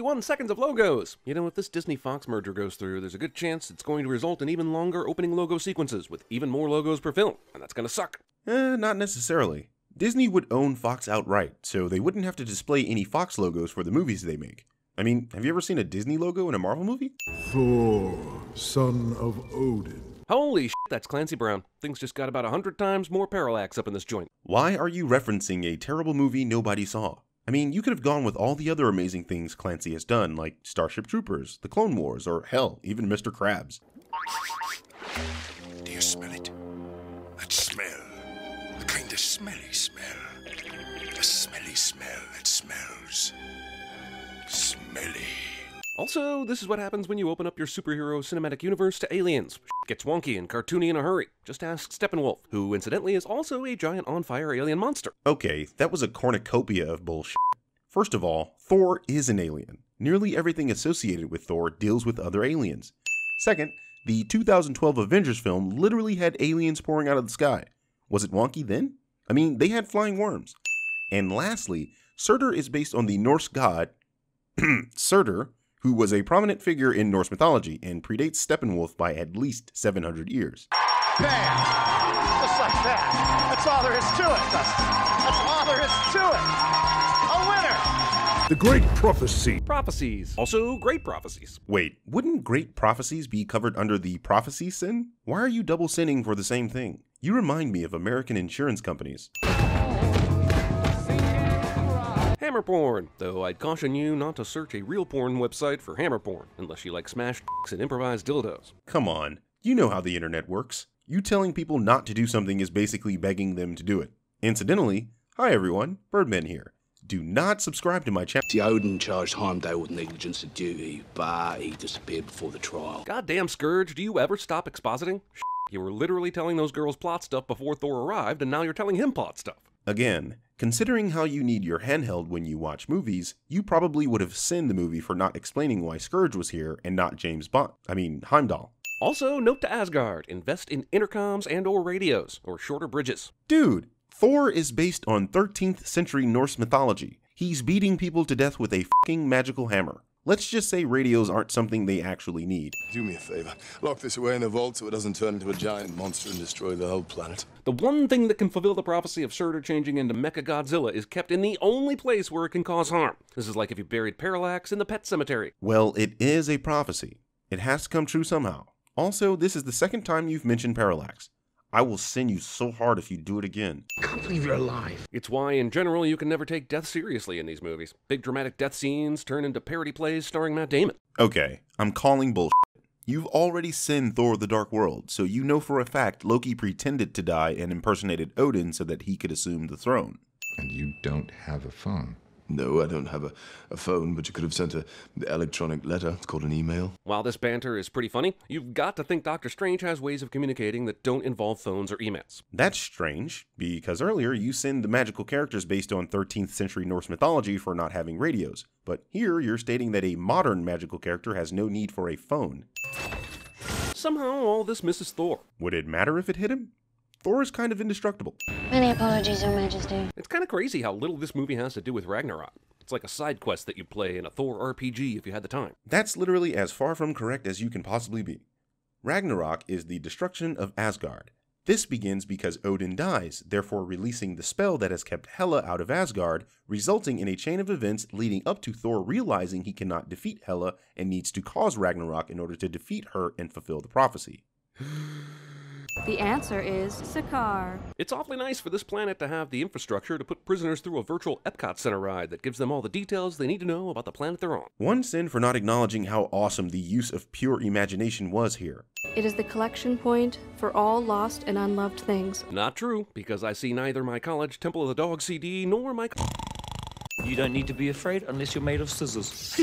41 seconds of logos. You know, if this Disney-Fox merger goes through, there's a good chance it's going to result in even longer opening logo sequences with even more logos per film, and that's gonna suck. Not necessarily. Disney would own Fox outright, so they wouldn't have to display any Fox logos for the movies they make. I mean, have you ever seen a Disney logo in a Marvel movie? Thor, son of Odin. Holy shit, that's Clancy Brown. Things just got about 100 times more parallax up in this joint. Why are you referencing a terrible movie nobody saw? I mean, you could have gone with all the other amazing things Clancy has done, like Starship Troopers, The Clone Wars, or hell, even Mr. Krabs. Do you smell it? That smell. The kind of smelly smell. The smelly smell that smells smelly. Also, this is what happens when you open up your superhero cinematic universe to aliens. Shit gets wonky and cartoony in a hurry. Just ask Steppenwolf, who incidentally is also a giant on-fire alien monster. Okay, that was a cornucopia of bullshit. First of all, Thor is an alien. Nearly everything associated with Thor deals with other aliens. Second, the 2012 Avengers film literally had aliens pouring out of the sky. Was it wonky then? I mean, they had flying worms. And lastly, Surtur is based on the Norse god Surtur, who was a prominent figure in Norse mythology and predates Steppenwolf by at least 700 years. Bam! Just like that. That's all there is to it, Dustin. That's all there is to it. A winner! The Great Prophecy. Prophecies. Also, great prophecies. Wait, wouldn't great prophecies be covered under the prophecy sin? Why are you double sinning for the same thing? You remind me of American insurance companies. Hammer porn, though I'd caution you not to search a real porn website for hammer porn, unless you like smashed dicks and improvised dildos. Come on, you know how the internet works. You telling people not to do something is basically begging them to do it. Incidentally, hi everyone, Birdman here. Do not subscribe to my channel. The Odin charged Heimdall with negligence of duty, but he disappeared before the trial. Goddamn Scourge, do you ever stop expositing? You were literally telling those girls plot stuff before Thor arrived, and now you're telling him plot stuff. Again, considering how you need your handheld when you watch movies, you probably would have sinned the movie for not explaining why Scourge was here and not Heimdall. Also, note to Asgard, invest in intercoms and or radios, or shorter bridges. Dude, Thor is based on 13th century Norse mythology. He's beating people to death with a fucking magical hammer. Let's just say radios aren't something they actually need. Do me a favor. Lock this away in a vault so it doesn't turn into a giant monster and destroy the whole planet. The one thing that can fulfill the prophecy of Surtur changing into Mecha Godzilla is kept in the only place where it can cause harm. This is like if you buried Parallax in the pet cemetery. Well, it is a prophecy. It has to come true somehow. Also, this is the second time you've mentioned Parallax. I will sin you so hard if you do it again. I can't believe you're alive. It's why, in general, you can never take death seriously in these movies. Big dramatic death scenes turn into parody plays starring Matt Damon. Okay, I'm calling bullshit. You've already sinned Thor the Dark World, so you know for a fact Loki pretended to die and impersonated Odin so that he could assume the throne. And you don't have a phone. No, I don't have a phone, but you could have sent an electronic letter. It's called an email. While this banter is pretty funny, you've got to think Doctor Strange has ways of communicating that don't involve phones or emails. That's strange, because earlier you sinned the magical characters based on 13th century Norse mythology for not having radios. But here you're stating that a modern magical character has no need for a phone. Somehow all this misses Thor. Would it matter if it hit him? Thor is kind of indestructible. Many apologies, Your Majesty. It's kind of crazy how little this movie has to do with Ragnarok. It's like a side quest that you'd play in a Thor RPG if you had the time. That's literally as far from correct as you can possibly be. Ragnarok is the destruction of Asgard. This begins because Odin dies, therefore releasing the spell that has kept Hela out of Asgard, resulting in a chain of events leading up to Thor realizing he cannot defeat Hela and needs to cause Ragnarok in order to defeat her and fulfill the prophecy. The answer is Sakaar. It's awfully nice for this planet to have the infrastructure to put prisoners through a virtual Epcot Center ride that gives them all the details they need to know about the planet they're on. One sin for not acknowledging how awesome the use of pure imagination was here. It is the collection point for all lost and unloved things. Not true, because I see neither my college Temple of the Dog CD nor my... You don't need to be afraid unless you're made of scissors.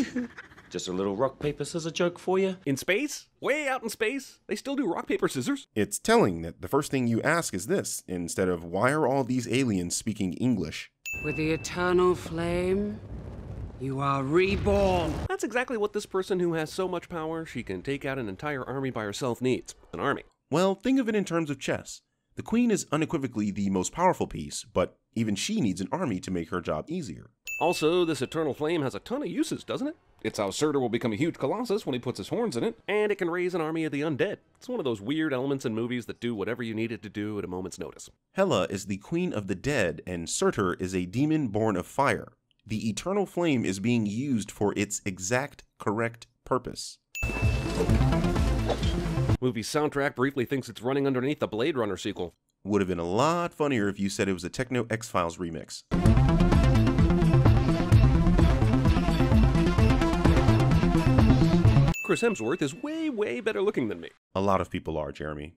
Just a little rock, paper, scissors joke for you. In space? Way out in space? They still do rock, paper, scissors? It's telling that the first thing you ask is this, instead of why are all these aliens speaking English? With the eternal flame, you are reborn. That's exactly what this person who has so much power she can take out an entire army by herself needs. An army. Well, think of it in terms of chess. The queen is unequivocally the most powerful piece, but even she needs an army to make her job easier. Also, this eternal flame has a ton of uses, doesn't it? It's how Surtur will become a huge colossus when he puts his horns in it, and it can raise an army of the undead. It's one of those weird elements in movies that do whatever you need it to do at a moment's notice. Hela is the queen of the dead, and Surtur is a demon born of fire. The eternal flame is being used for its exact correct purpose. Movie's soundtrack briefly thinks it's running underneath the Blade Runner sequel. Would have been a lot funnier if you said it was a Techno X-Files remix. Chris Hemsworth is way better looking than me. A lot of people are, Jeremy.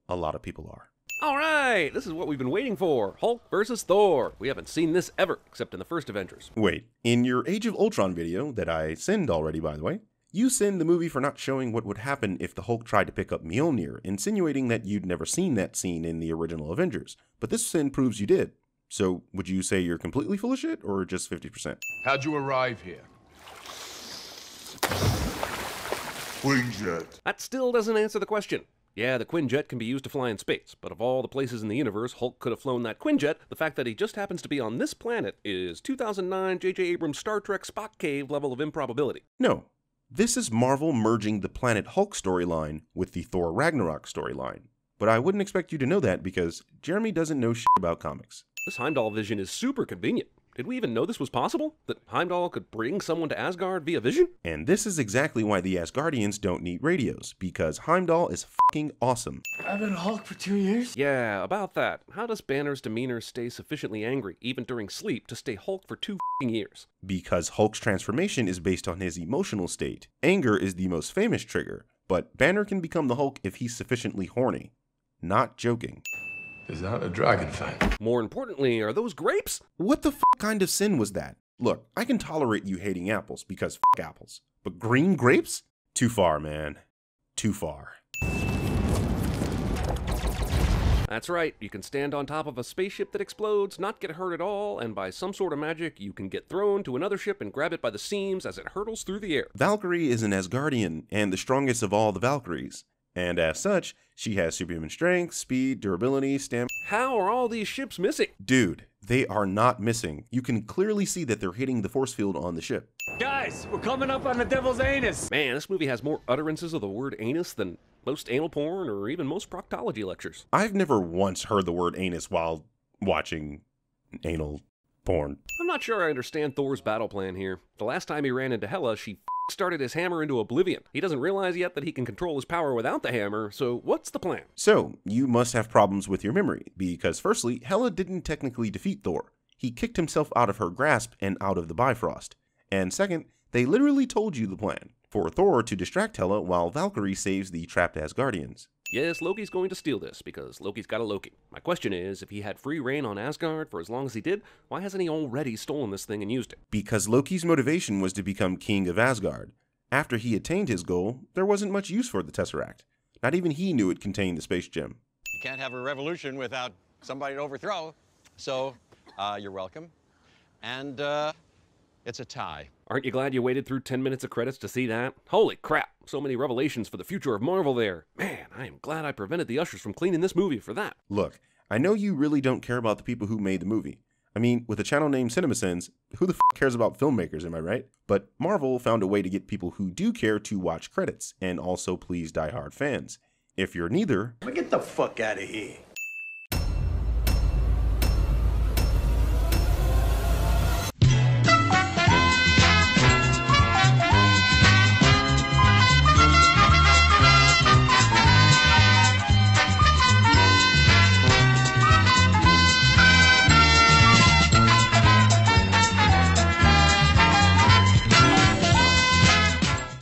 A lot of people are. Alright, this is what we've been waiting for. Hulk versus Thor. We haven't seen this ever, except in the first Avengers. Wait, in your Age of Ultron video, that I sinned already by the way, you sinned the movie for not showing what would happen if the Hulk tried to pick up Mjolnir, insinuating that you'd never seen that scene in the original Avengers. But this sin proves you did. So, would you say you're completely full of shit, or just 50%? How'd you arrive here? Quinjet. That still doesn't answer the question. Yeah, the Quinjet can be used to fly in space, but of all the places in the universe Hulk could have flown that Quinjet, the fact that he just happens to be on this planet is 2009 J.J. Abrams' Star Trek Spock Cave level of improbability. No. This is Marvel merging the Planet Hulk storyline with the Thor Ragnarok storyline. But I wouldn't expect you to know that because Jeremy doesn't know shit about comics. This Heimdall vision is super convenient. Did we even know this was possible? That Heimdall could bring someone to Asgard via vision? And this is exactly why the Asgardians don't need radios, because Heimdall is fucking awesome. I've been Hulk for 2 years. Yeah, about that. How does Banner's demeanor stay sufficiently angry, even during sleep, to stay Hulk for 2 years? Because Hulk's transformation is based on his emotional state. Anger is the most famous trigger, but Banner can become the Hulk if he's sufficiently horny. Not joking. Is that a dragon fan? More importantly, are those grapes? What the kind of sin was that? Look, I can tolerate you hating apples because apples. But green grapes? Too far, man. Too far. That's right, you can stand on top of a spaceship that explodes, not get hurt at all, and by some sort of magic, you can get thrown to another ship and grab it by the seams as it hurtles through the air. Valkyrie is an Asgardian, and the strongest of all the Valkyries. And as such, she has superhuman strength, speed, durability, stamina. How are all these ships missing? Dude, they are not missing. You can clearly see that they're hitting the force field on the ship. Guys, we're coming up on the devil's anus. Man, this movie has more utterances of the word anus than most anal porn or even most proctology lectures. I've never once heard the word anus while watching anal porn. I'm not sure I understand Thor's battle plan here. The last time he ran into Hela, she started his hammer into oblivion. He doesn't realize yet that he can control his power without the hammer, so what's the plan? So, you must have problems with your memory, because firstly, Hela didn't technically defeat Thor. He kicked himself out of her grasp and out of the Bifrost. And second, they literally told you the plan, for Thor to distract Hela while Valkyrie saves the trapped Asgardians. Yes, Loki's going to steal this, because Loki's got a Loki. My question is, if he had free reign on Asgard for as long as he did, why hasn't he already stolen this thing and used it? Because Loki's motivation was to become king of Asgard. After he attained his goal, there wasn't much use for the Tesseract. Not even he knew it contained the space gem. You can't have a revolution without somebody to overthrow, so you're welcome. And it's a tie. Aren't you glad you waited through 10 minutes of credits to see that? Holy crap, so many revelations for the future of Marvel there. Man, I am glad I prevented the ushers from cleaning this movie for that. Look, I know you really don't care about the people who made the movie. I mean, with a channel named CinemaSins, who the cares about filmmakers, am I right? But Marvel found a way to get people who do care to watch credits, and also please die-hard fans. If you're neither... Get the fuck out of here.